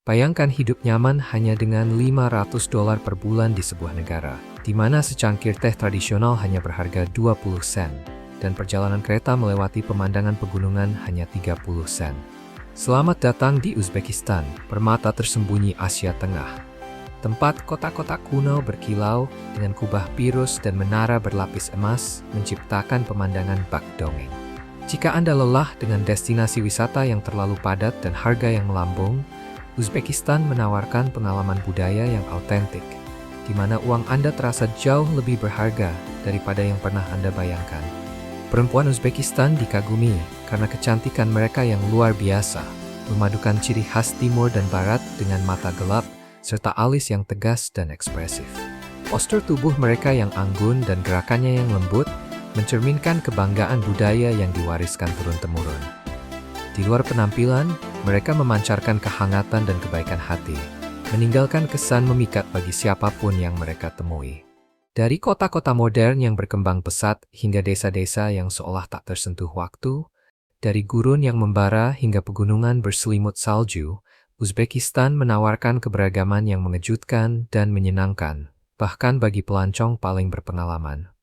Bayangkan hidup nyaman hanya dengan $500 per bulan di sebuah negara, di mana secangkir teh tradisional hanya berharga 20 sen, dan perjalanan kereta melewati pemandangan pegunungan hanya 30 sen. Selamat datang di Uzbekistan, permata tersembunyi Asia Tengah. Tempat kota-kota kuno berkilau dengan kubah pirus dan menara berlapis emas menciptakan pemandangan bak dongeng. Jika Anda lelah dengan destinasi wisata yang terlalu padat dan harga yang melambung, Uzbekistan menawarkan pengalaman budaya yang autentik, di mana uang Anda terasa jauh lebih berharga daripada yang pernah Anda bayangkan. Perempuan Uzbekistan dikagumi karena kecantikan mereka yang luar biasa, memadukan ciri khas timur dan barat dengan mata gelap, serta alis yang tegas dan ekspresif. Postur tubuh mereka yang anggun dan gerakannya yang lembut mencerminkan kebanggaan budaya yang diwariskan turun-temurun. Di luar penampilan, mereka memancarkan kehangatan dan kebaikan hati, meninggalkan kesan memikat bagi siapapun yang mereka temui. Dari kota-kota modern yang berkembang pesat hingga desa-desa yang seolah tak tersentuh waktu, dari gurun yang membara hingga pegunungan berselimut salju, Uzbekistan menawarkan keberagaman yang mengejutkan dan menyenangkan, bahkan bagi pelancong paling berpengalaman.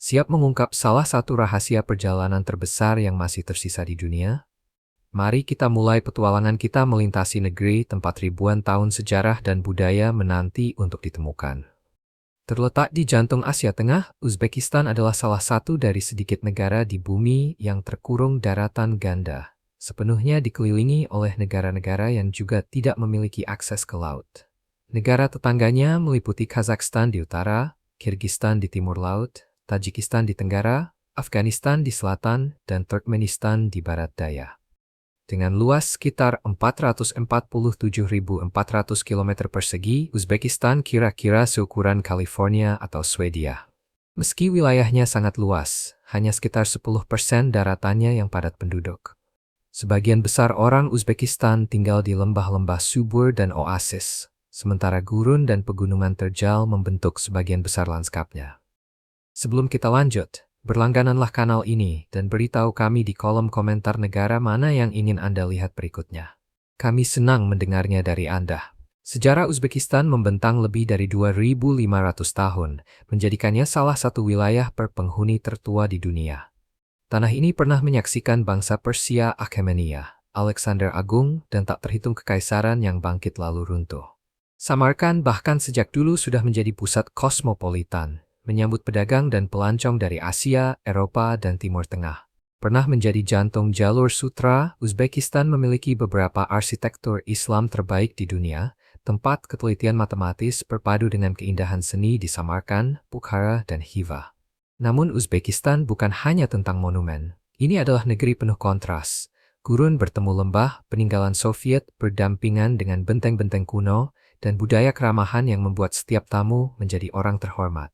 Siap mengungkap salah satu rahasia perjalanan terbesar yang masih tersisa di dunia? Mari kita mulai petualangan kita melintasi negeri tempat ribuan tahun sejarah dan budaya menanti untuk ditemukan. Terletak di jantung Asia Tengah, Uzbekistan adalah salah satu dari sedikit negara di bumi yang terkurung daratan ganda, sepenuhnya dikelilingi oleh negara-negara yang juga tidak memiliki akses ke laut. Negara tetangganya meliputi Kazakhstan di utara, Kirgistan di timur laut, Tajikistan di tenggara, Afghanistan di selatan, dan Turkmenistan di barat daya. Dengan luas sekitar 447.400 km persegi, Uzbekistan kira-kira seukuran California atau Swedia. Meski wilayahnya sangat luas, hanya sekitar 10% daratannya yang padat penduduk. Sebagian besar orang Uzbekistan tinggal di lembah-lembah subur dan oasis, sementara gurun dan pegunungan terjal membentuk sebagian besar lanskapnya. Sebelum kita lanjut, berlanggananlah kanal ini dan beritahu kami di kolom komentar negara mana yang ingin Anda lihat berikutnya. Kami senang mendengarnya dari Anda. Sejarah Uzbekistan membentang lebih dari 2.500 tahun, menjadikannya salah satu wilayah berpenghuni tertua di dunia. Tanah ini pernah menyaksikan bangsa Persia Achaemenida, Alexander Agung, dan tak terhitung kekaisaran yang bangkit lalu runtuh. Samarkand bahkan sejak dulu sudah menjadi pusat kosmopolitan, menyambut pedagang dan pelancong dari Asia, Eropa, dan Timur Tengah. Pernah menjadi jantung jalur sutra, Uzbekistan memiliki beberapa arsitektur Islam terbaik di dunia, tempat ketelitian matematis berpadu dengan keindahan seni di Samarkand, Bukhara, dan Khiva. Namun Uzbekistan bukan hanya tentang monumen. Ini adalah negeri penuh kontras. Gurun bertemu lembah, peninggalan Soviet berdampingan dengan benteng-benteng kuno, dan budaya keramahan yang membuat setiap tamu menjadi orang terhormat.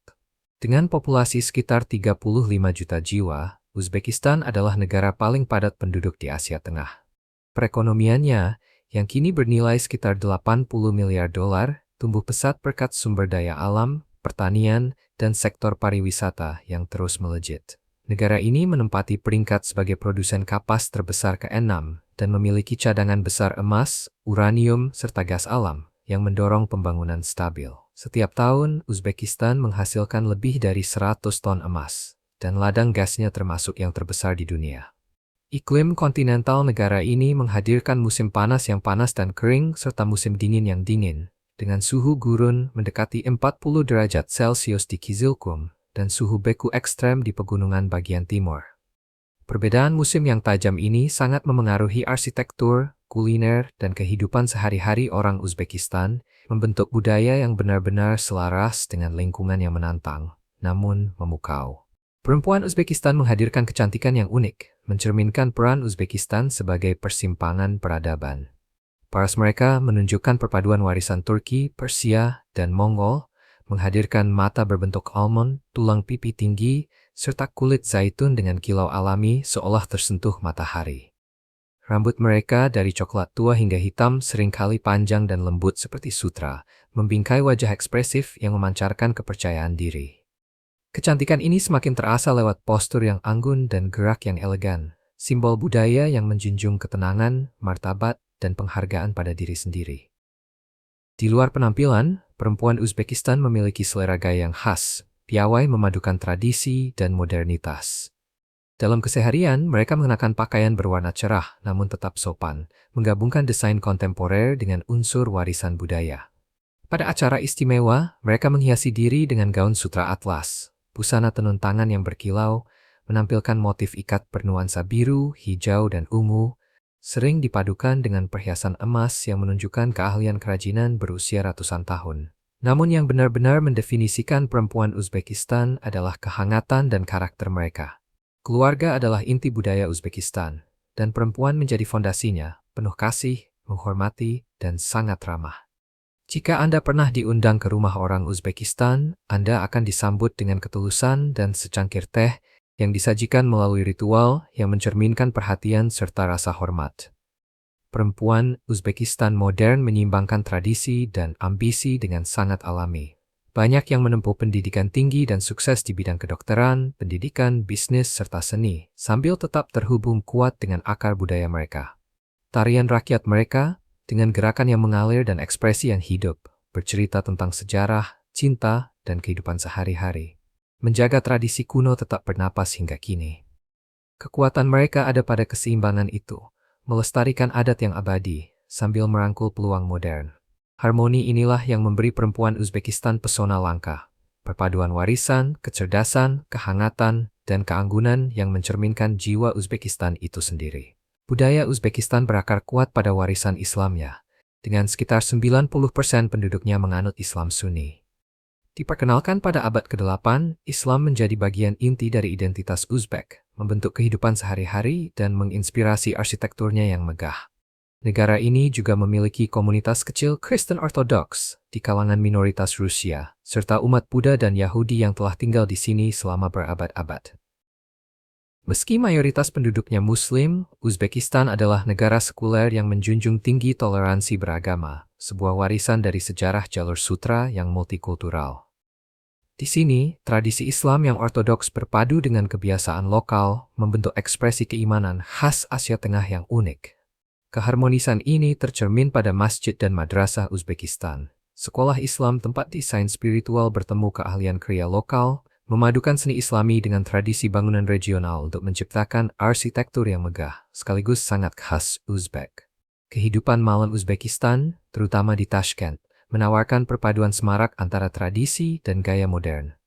Dengan populasi sekitar 35 juta jiwa, Uzbekistan adalah negara paling padat penduduk di Asia Tengah. Perekonomiannya, yang kini bernilai sekitar $80 miliar, tumbuh pesat berkat sumber daya alam, pertanian, dan sektor pariwisata yang terus melejit. Negara ini menempati peringkat sebagai produsen kapas terbesar ke-6 dan memiliki cadangan besar emas, uranium, serta gas alam yang mendorong pembangunan stabil. Setiap tahun, Uzbekistan menghasilkan lebih dari 100 ton emas, dan ladang gasnya termasuk yang terbesar di dunia. Iklim kontinental negara ini menghadirkan musim panas yang panas dan kering serta musim dingin yang dingin, dengan suhu gurun mendekati 40 derajat Celcius di Kizilkum dan suhu beku ekstrem di pegunungan bagian timur. Perbedaan musim yang tajam ini sangat memengaruhi arsitektur, kuliner, dan kehidupan sehari-hari orang Uzbekistan, membentuk budaya yang benar-benar selaras dengan lingkungan yang menantang, namun memukau. Perempuan Uzbekistan menghadirkan kecantikan yang unik, mencerminkan peran Uzbekistan sebagai persimpangan peradaban. Paras mereka menunjukkan perpaduan warisan Turki, Persia, dan Mongol, menghadirkan mata berbentuk almond, tulang pipi tinggi, serta kulit zaitun dengan kilau alami seolah tersentuh matahari. Rambut mereka dari coklat tua hingga hitam seringkali panjang dan lembut seperti sutra, membingkai wajah ekspresif yang memancarkan kepercayaan diri. Kecantikan ini semakin terasa lewat postur yang anggun dan gerak yang elegan, simbol budaya yang menjunjung ketenangan, martabat, dan penghargaan pada diri sendiri. Di luar penampilan, perempuan Uzbekistan memiliki selera gaya yang khas, piawai memadukan tradisi dan modernitas. Dalam keseharian, mereka mengenakan pakaian berwarna cerah namun tetap sopan, menggabungkan desain kontemporer dengan unsur warisan budaya. Pada acara istimewa, mereka menghiasi diri dengan gaun sutra atlas, busana tenun tangan yang berkilau, menampilkan motif ikat bernuansa biru, hijau, dan ungu, sering dipadukan dengan perhiasan emas yang menunjukkan keahlian kerajinan berusia ratusan tahun. Namun yang benar-benar mendefinisikan perempuan Uzbekistan adalah kehangatan dan karakter mereka. Keluarga adalah inti budaya Uzbekistan, dan perempuan menjadi fondasinya, penuh kasih, menghormati, dan sangat ramah. Jika Anda pernah diundang ke rumah orang Uzbekistan, Anda akan disambut dengan ketulusan dan secangkir teh yang disajikan melalui ritual yang mencerminkan perhatian serta rasa hormat. Perempuan Uzbekistan modern menyeimbangkan tradisi dan ambisi dengan sangat alami. Banyak yang menempuh pendidikan tinggi dan sukses di bidang kedokteran, pendidikan, bisnis, serta seni, sambil tetap terhubung kuat dengan akar budaya mereka. Tarian rakyat mereka, dengan gerakan yang mengalir dan ekspresi yang hidup, bercerita tentang sejarah, cinta, dan kehidupan sehari-hari. Menjaga tradisi kuno tetap bernapas hingga kini. Kekuatan mereka ada pada keseimbangan itu, melestarikan adat yang abadi, sambil merangkul peluang modern. Harmoni inilah yang memberi perempuan Uzbekistan pesona langka. Perpaduan warisan, kecerdasan, kehangatan, dan keanggunan yang mencerminkan jiwa Uzbekistan itu sendiri. Budaya Uzbekistan berakar kuat pada warisan Islamnya, dengan sekitar 90% penduduknya menganut Islam Sunni. Diperkenalkan pada abad ke-8, Islam menjadi bagian inti dari identitas Uzbek, membentuk kehidupan sehari-hari dan menginspirasi arsitekturnya yang megah. Negara ini juga memiliki komunitas kecil Kristen Ortodoks di kalangan minoritas Rusia, serta umat Buddha dan Yahudi yang telah tinggal di sini selama berabad-abad. Meski mayoritas penduduknya Muslim, Uzbekistan adalah negara sekuler yang menjunjung tinggi toleransi beragama, sebuah warisan dari sejarah jalur sutra yang multikultural. Di sini, tradisi Islam yang ortodoks berpadu dengan kebiasaan lokal membentuk ekspresi keimanan khas Asia Tengah yang unik. Keharmonisan ini tercermin pada masjid dan madrasah Uzbekistan, sekolah Islam tempat desain spiritual bertemu keahlian kriya lokal, memadukan seni Islami dengan tradisi bangunan regional untuk menciptakan arsitektur yang megah, sekaligus sangat khas Uzbek. Kehidupan malam Uzbekistan, terutama di Tashkent, menawarkan perpaduan semarak antara tradisi dan gaya modern.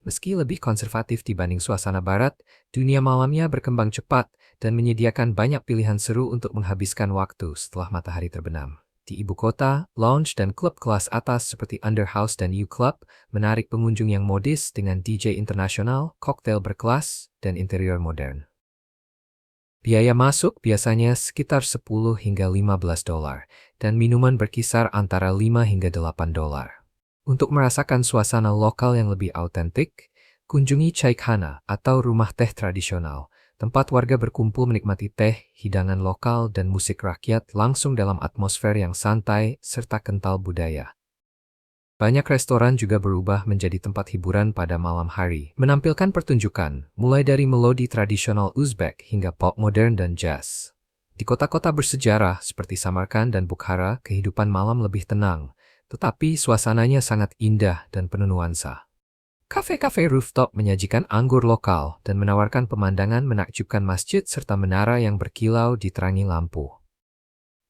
Meski lebih konservatif dibanding suasana barat, dunia malamnya berkembang cepat dan menyediakan banyak pilihan seru untuk menghabiskan waktu setelah matahari terbenam. Di ibu kota, lounge dan klub kelas atas seperti Underhouse dan U-Club menarik pengunjung yang modis dengan DJ internasional, koktail berkelas, dan interior modern. Biaya masuk biasanya sekitar 10 hingga 15 dolar, dan minuman berkisar antara 5 hingga 8 dolar. Untuk merasakan suasana lokal yang lebih autentik, kunjungi chaikhana atau rumah teh tradisional, tempat warga berkumpul menikmati teh, hidangan lokal, dan musik rakyat langsung dalam atmosfer yang santai serta kental budaya. Banyak restoran juga berubah menjadi tempat hiburan pada malam hari, menampilkan pertunjukan, mulai dari melodi tradisional Uzbek hingga pop modern dan jazz. Di kota-kota bersejarah seperti Samarkand dan Bukhara, kehidupan malam lebih tenang, tetapi suasananya sangat indah dan penuh nuansa. Kafe-kafe rooftop menyajikan anggur lokal dan menawarkan pemandangan menakjubkan masjid serta menara yang berkilau diterangi lampu.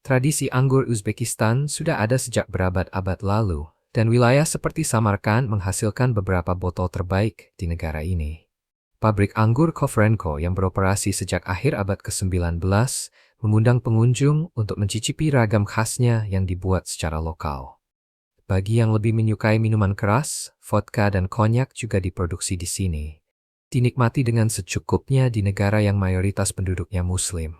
Tradisi anggur Uzbekistan sudah ada sejak berabad-abad lalu, dan wilayah seperti Samarkand menghasilkan beberapa botol terbaik di negara ini. Pabrik anggur Kofrenko yang beroperasi sejak akhir abad ke-19 mengundang pengunjung untuk mencicipi ragam khasnya yang dibuat secara lokal. Bagi yang lebih menyukai minuman keras, vodka dan konyak juga diproduksi di sini. Dinikmati dengan secukupnya di negara yang mayoritas penduduknya Muslim.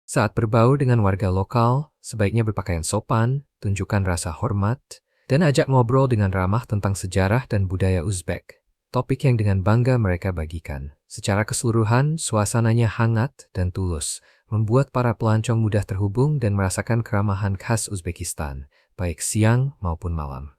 Saat berbaur dengan warga lokal, sebaiknya berpakaian sopan, tunjukkan rasa hormat, dan ajak ngobrol dengan ramah tentang sejarah dan budaya Uzbek, topik yang dengan bangga mereka bagikan. Secara keseluruhan, suasananya hangat dan tulus, membuat para pelancong mudah terhubung dan merasakan keramahan khas Uzbekistan, baik siang maupun malam.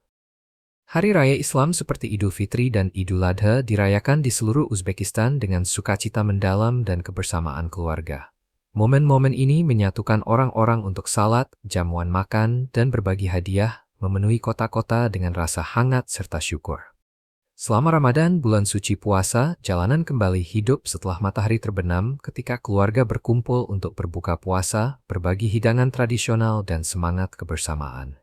Hari raya Islam seperti Idul Fitri dan Idul Adha dirayakan di seluruh Uzbekistan dengan sukacita mendalam dan kebersamaan keluarga. Momen-momen ini menyatukan orang-orang untuk salat, jamuan makan, dan berbagi hadiah, memenuhi kota-kota dengan rasa hangat serta syukur. Selama Ramadan, bulan suci puasa, jalanan kembali hidup setelah matahari terbenam ketika keluarga berkumpul untuk berbuka puasa, berbagi hidangan tradisional, dan semangat kebersamaan.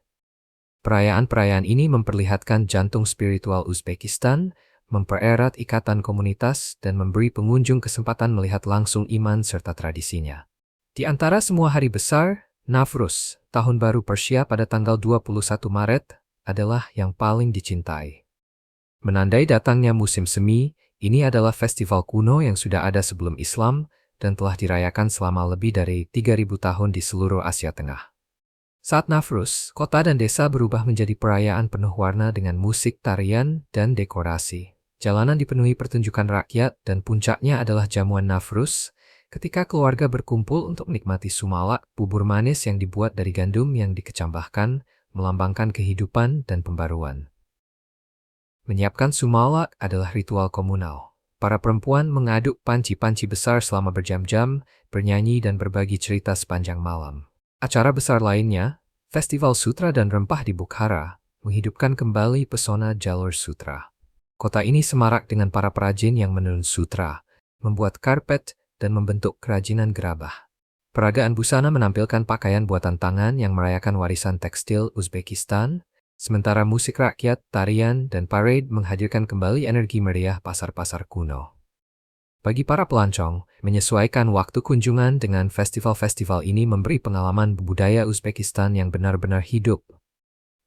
Perayaan-perayaan ini memperlihatkan jantung spiritual Uzbekistan, mempererat ikatan komunitas, dan memberi pengunjung kesempatan melihat langsung iman serta tradisinya. Di antara semua hari besar, Nafruz, Tahun Baru Persia pada tanggal 21 Maret, adalah yang paling dicintai. Menandai datangnya musim semi, ini adalah festival kuno yang sudah ada sebelum Islam dan telah dirayakan selama lebih dari 3.000 tahun di seluruh Asia Tengah. Saat Nafruz, kota dan desa berubah menjadi perayaan penuh warna dengan musik, tarian, dan dekorasi. Jalanan dipenuhi pertunjukan rakyat dan puncaknya adalah jamuan Nafruz, ketika keluarga berkumpul untuk menikmati sumalak, bubur manis yang dibuat dari gandum yang dikecambahkan, melambangkan kehidupan dan pembaruan. Menyiapkan sumalak adalah ritual komunal. Para perempuan mengaduk panci-panci besar selama berjam-jam, bernyanyi dan berbagi cerita sepanjang malam. Acara besar lainnya, Festival Sutra dan Rempah di Bukhara, menghidupkan kembali pesona jalur sutra. Kota ini semarak dengan para perajin yang menenun sutra, membuat karpet, dan membentuk kerajinan gerabah. Peragaan busana menampilkan pakaian buatan tangan yang merayakan warisan tekstil Uzbekistan, sementara musik rakyat, tarian, dan parade menghadirkan kembali energi meriah pasar-pasar kuno. Bagi para pelancong, menyesuaikan waktu kunjungan dengan festival-festival ini memberi pengalaman budaya Uzbekistan yang benar-benar hidup.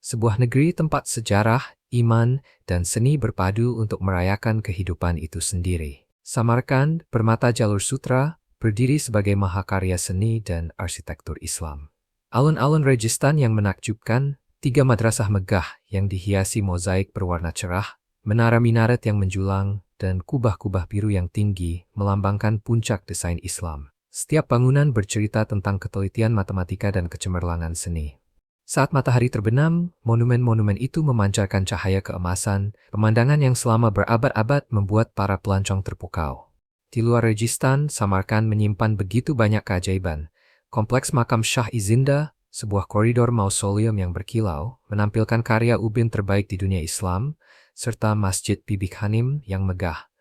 Sebuah negeri tempat sejarah, iman, dan seni berpadu untuk merayakan kehidupan itu sendiri. Samarkand, permata jalur sutra, berdiri sebagai mahakarya seni dan arsitektur Islam. Alun-alun Rajasthan yang menakjubkan, 3 madrasah megah yang dihiasi mozaik berwarna cerah, menara minaret yang menjulang, dan kubah-kubah biru yang tinggi melambangkan puncak desain Islam. Setiap bangunan bercerita tentang ketelitian matematika dan kecemerlangan seni. Saat matahari terbenam, monumen-monumen itu memancarkan cahaya keemasan, pemandangan yang selama berabad-abad membuat para pelancong terpukau. Di luar Rajasthan, Samarkand menyimpan begitu banyak keajaiban. Kompleks makam Shah Izinda, sebuah koridor mausoleum yang berkilau, menampilkan karya ubin terbaik di dunia Islam, serta Masjid Bibi Khanim yang megah,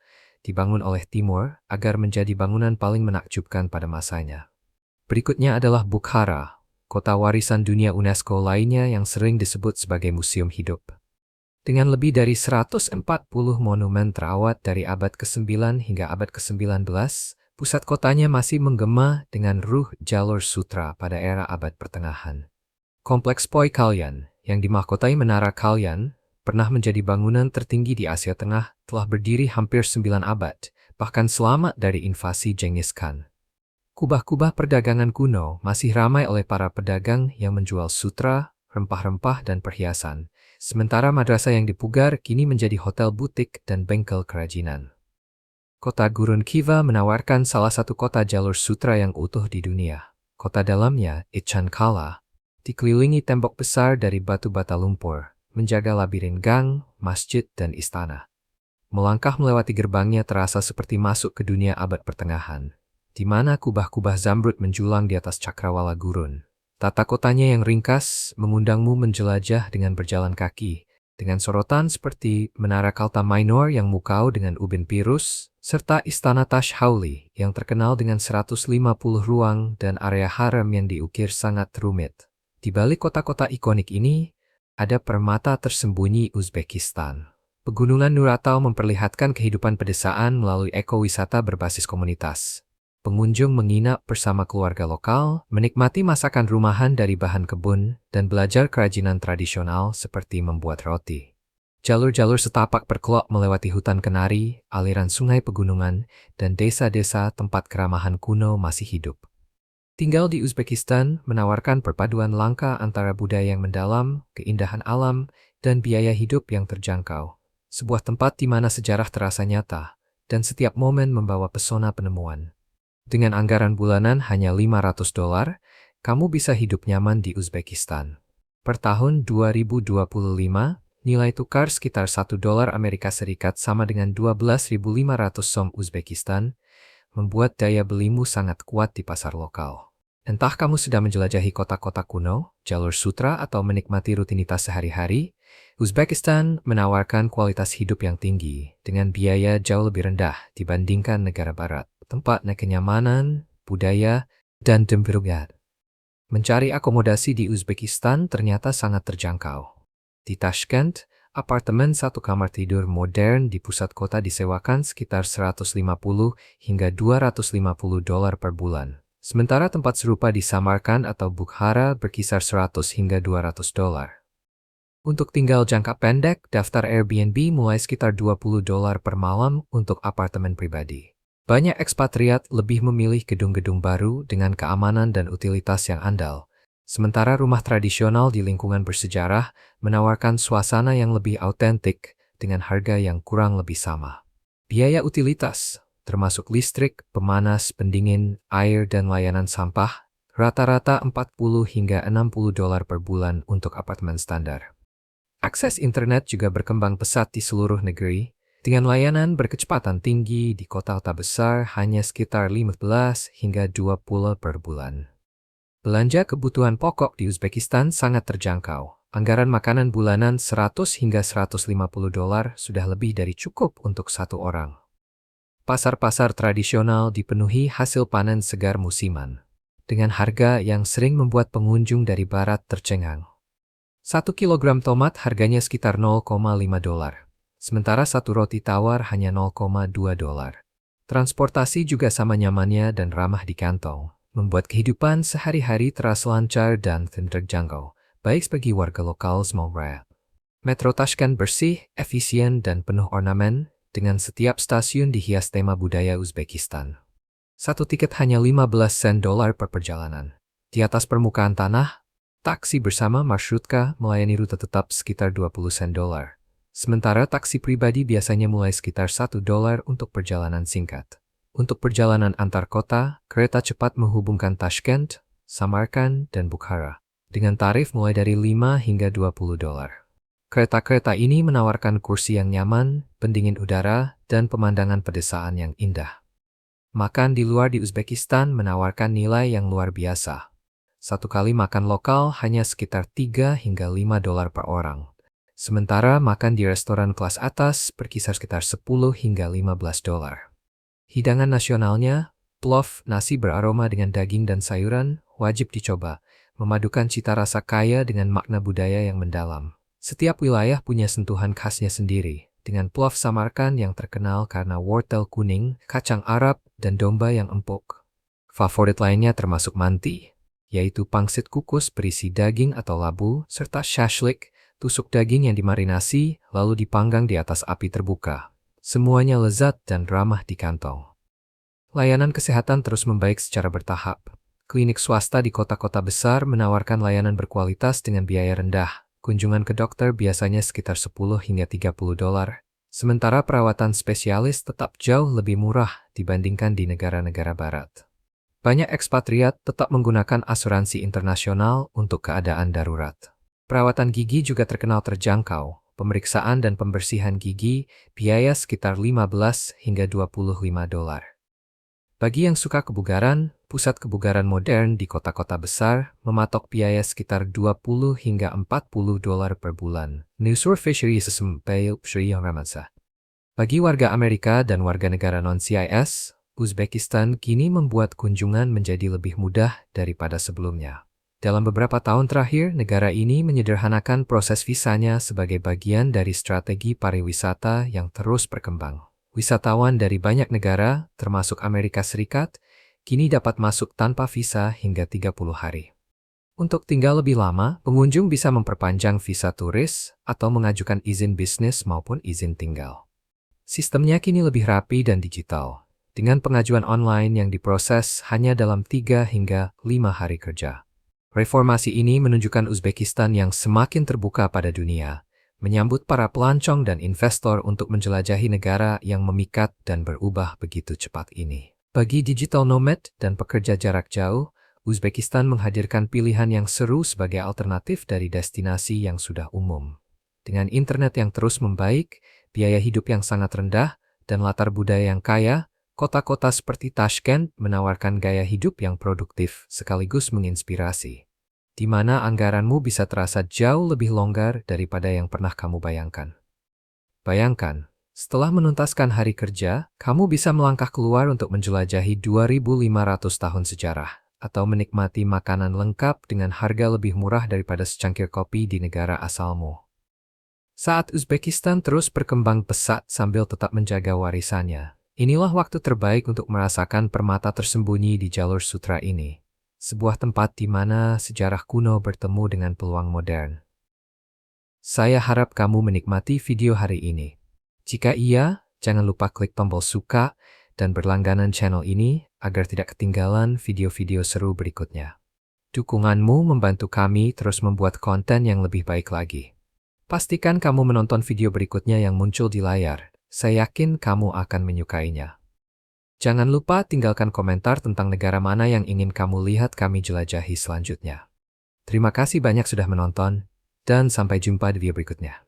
dibangun oleh Timur agar menjadi bangunan paling menakjubkan pada masanya. Berikutnya adalah Bukhara, kota warisan dunia UNESCO lainnya yang sering disebut sebagai museum hidup. Dengan lebih dari 140 monumen terawat dari abad ke-9 hingga abad ke-19, pusat kotanya masih menggema dengan ruh jalur sutra pada era abad pertengahan. Kompleks Poi Kalyan, yang dimahkotai Menara Kalyan, pernah menjadi bangunan tertinggi di Asia Tengah, telah berdiri hampir 9 abad, bahkan selamat dari invasi Genghis Khan. Kubah-kubah perdagangan kuno masih ramai oleh para pedagang yang menjual sutra, rempah-rempah, dan perhiasan, sementara madrasah yang dipugar kini menjadi hotel butik dan bengkel kerajinan. Kota Gurun Kiva menawarkan salah satu kota jalur sutra yang utuh di dunia. Kota dalamnya, Ichan Kala, dikelilingi tembok besar dari batu bata lumpur, menjaga labirin gang, masjid, dan istana. Melangkah melewati gerbangnya terasa seperti masuk ke dunia abad pertengahan, di mana kubah-kubah zamrud menjulang di atas cakrawala gurun. Tata kotanya yang ringkas mengundangmu menjelajah dengan berjalan kaki, dengan sorotan seperti Menara Kalta Minor yang mukau dengan ubin pirus, serta Istana Tash Hauli yang terkenal dengan 150 ruang dan area harem yang diukir sangat rumit. Di balik kota-kota ikonik ini, ada permata tersembunyi Uzbekistan. Pegunungan Nuratau memperlihatkan kehidupan pedesaan melalui ekowisata berbasis komunitas. Pengunjung menginap bersama keluarga lokal, menikmati masakan rumahan dari bahan kebun, dan belajar kerajinan tradisional seperti membuat roti. Jalur-jalur setapak berkelok melewati hutan kenari, aliran sungai pegunungan, dan desa-desa tempat keramahan kuno masih hidup. Tinggal di Uzbekistan menawarkan perpaduan langka antara budaya yang mendalam, keindahan alam, dan biaya hidup yang terjangkau. Sebuah tempat di mana sejarah terasa nyata, dan setiap momen membawa pesona penemuan. Dengan anggaran bulanan hanya $500, kamu bisa hidup nyaman di Uzbekistan. Per tahun 2025, nilai tukar sekitar $1 Amerika Serikat sama dengan 12.500 som Uzbekistan, membuat daya belimu sangat kuat di pasar lokal. Entah kamu sedang menjelajahi kota-kota kuno, jalur sutra, atau menikmati rutinitas sehari-hari, Uzbekistan menawarkan kualitas hidup yang tinggi dengan biaya jauh lebih rendah dibandingkan negara barat, tempatnya kenyamanan, budaya, dan tempat. Mencari akomodasi di Uzbekistan ternyata sangat terjangkau. Di Tashkent, apartemen satu kamar tidur modern di pusat kota disewakan sekitar 150 hingga $250 per bulan. Sementara tempat serupa di Samarkand atau Bukhara berkisar 100 hingga $200. Untuk tinggal jangka pendek, daftar Airbnb mulai sekitar $20 per malam untuk apartemen pribadi. Banyak ekspatriat lebih memilih gedung-gedung baru dengan keamanan dan utilitas yang andal, sementara rumah tradisional di lingkungan bersejarah menawarkan suasana yang lebih autentik dengan harga yang kurang lebih sama. Biaya utilitas, termasuk listrik, pemanas, pendingin, air, dan layanan sampah, rata-rata $40 hingga $60 per bulan untuk apartemen standar. Akses internet juga berkembang pesat di seluruh negeri, dengan layanan berkecepatan tinggi di kota-kota besar hanya sekitar 15 hingga 20 per bulan. Belanja kebutuhan pokok di Uzbekistan sangat terjangkau. Anggaran makanan bulanan $100 hingga $150 sudah lebih dari cukup untuk satu orang. Pasar-pasar tradisional dipenuhi hasil panen segar musiman, dengan harga yang sering membuat pengunjung dari barat tercengang. 1 kilogram tomat harganya sekitar $0,5. Sementara satu roti tawar hanya $0,2. Transportasi juga sama nyamannya dan ramah di kantong, membuat kehidupan sehari-hari terasa lancar dan terjangkau, baik bagi warga lokal maupun rakyat. Metro Tashkent bersih, efisien, dan penuh ornamen, dengan setiap stasiun dihias tema budaya Uzbekistan. Satu tiket hanya 15 sen dolar per perjalanan. Di atas permukaan tanah, taksi bersama Marshrutka melayani rute tetap sekitar 20 sen dolar. Sementara taksi pribadi biasanya mulai sekitar $1 untuk perjalanan singkat. Untuk perjalanan antar kota, kereta cepat menghubungkan Tashkent, Samarkand, dan Bukhara, dengan tarif mulai dari $5 hingga $20. Kereta-kereta ini menawarkan kursi yang nyaman, pendingin udara, dan pemandangan pedesaan yang indah. Makan di luar di Uzbekistan menawarkan nilai yang luar biasa. Satu kali makan lokal hanya sekitar $3 hingga $5 per orang. Sementara makan di restoran kelas atas berkisar sekitar $10 hingga $15. Hidangan nasionalnya, plov, nasi beraroma dengan daging dan sayuran, wajib dicoba, memadukan cita rasa kaya dengan makna budaya yang mendalam. Setiap wilayah punya sentuhan khasnya sendiri, dengan plov Samarkand yang terkenal karena wortel kuning, kacang Arab, dan domba yang empuk. Favorit lainnya termasuk manti, yaitu pangsit kukus berisi daging atau labu, serta shashlik, tusuk daging yang dimarinasi lalu dipanggang di atas api terbuka. Semuanya lezat dan ramah di kantong. Layanan kesehatan terus membaik secara bertahap. Klinik swasta di kota-kota besar menawarkan layanan berkualitas dengan biaya rendah. Kunjungan ke dokter biasanya sekitar $10 hingga $30, sementara perawatan spesialis tetap jauh lebih murah dibandingkan di negara-negara barat. Banyak ekspatriat tetap menggunakan asuransi internasional untuk keadaan darurat. Perawatan gigi juga terkenal terjangkau. Pemeriksaan dan pembersihan gigi biaya sekitar $15 hingga $25. Bagi yang suka kebugaran, pusat kebugaran modern di kota-kota besar mematok biaya sekitar $20 hingga $40 per bulan. Newsur Fishery System Bagi warga Amerika dan warga negara non-CIS, Uzbekistan kini membuat kunjungan menjadi lebih mudah daripada sebelumnya. Dalam beberapa tahun terakhir, negara ini menyederhanakan proses visanya sebagai bagian dari strategi pariwisata yang terus berkembang. Wisatawan dari banyak negara, termasuk Amerika Serikat, kini dapat masuk tanpa visa hingga 30 hari. Untuk tinggal lebih lama, pengunjung bisa memperpanjang visa turis atau mengajukan izin bisnis maupun izin tinggal. Sistemnya kini lebih rapi dan digital, dengan pengajuan online yang diproses hanya dalam 3 hingga 5 hari kerja. Reformasi ini menunjukkan Uzbekistan yang semakin terbuka pada dunia, menyambut para pelancong dan investor untuk menjelajahi negara yang memikat dan berubah begitu cepat ini. Bagi digital nomad dan pekerja jarak jauh, Uzbekistan menghadirkan pilihan yang seru sebagai alternatif dari destinasi yang sudah umum. Dengan internet yang terus membaik, biaya hidup yang sangat rendah, dan latar budaya yang kaya, Kota-kota seperti Tashkent menawarkan gaya hidup yang produktif sekaligus menginspirasi, di mana anggaranmu bisa terasa jauh lebih longgar daripada yang pernah kamu bayangkan. Bayangkan, setelah menuntaskan hari kerja, kamu bisa melangkah keluar untuk menjelajahi 2.500 tahun sejarah, atau menikmati makanan lengkap dengan harga lebih murah daripada secangkir kopi di negara asalmu. Saat Uzbekistan terus berkembang pesat sambil tetap menjaga warisannya, inilah waktu terbaik untuk merasakan permata tersembunyi di jalur sutra ini. Sebuah tempat di mana sejarah kuno bertemu dengan peluang modern. Saya harap kamu menikmati video hari ini. Jika iya, jangan lupa klik tombol suka dan berlangganan channel ini agar tidak ketinggalan video-video seru berikutnya. Dukunganmu membantu kami terus membuat konten yang lebih baik lagi. Pastikan kamu menonton video berikutnya yang muncul di layar. Saya yakin kamu akan menyukainya. Jangan lupa tinggalkan komentar tentang negara mana yang ingin kamu lihat kami jelajahi selanjutnya. Terima kasih banyak sudah menonton, dan sampai jumpa di video berikutnya.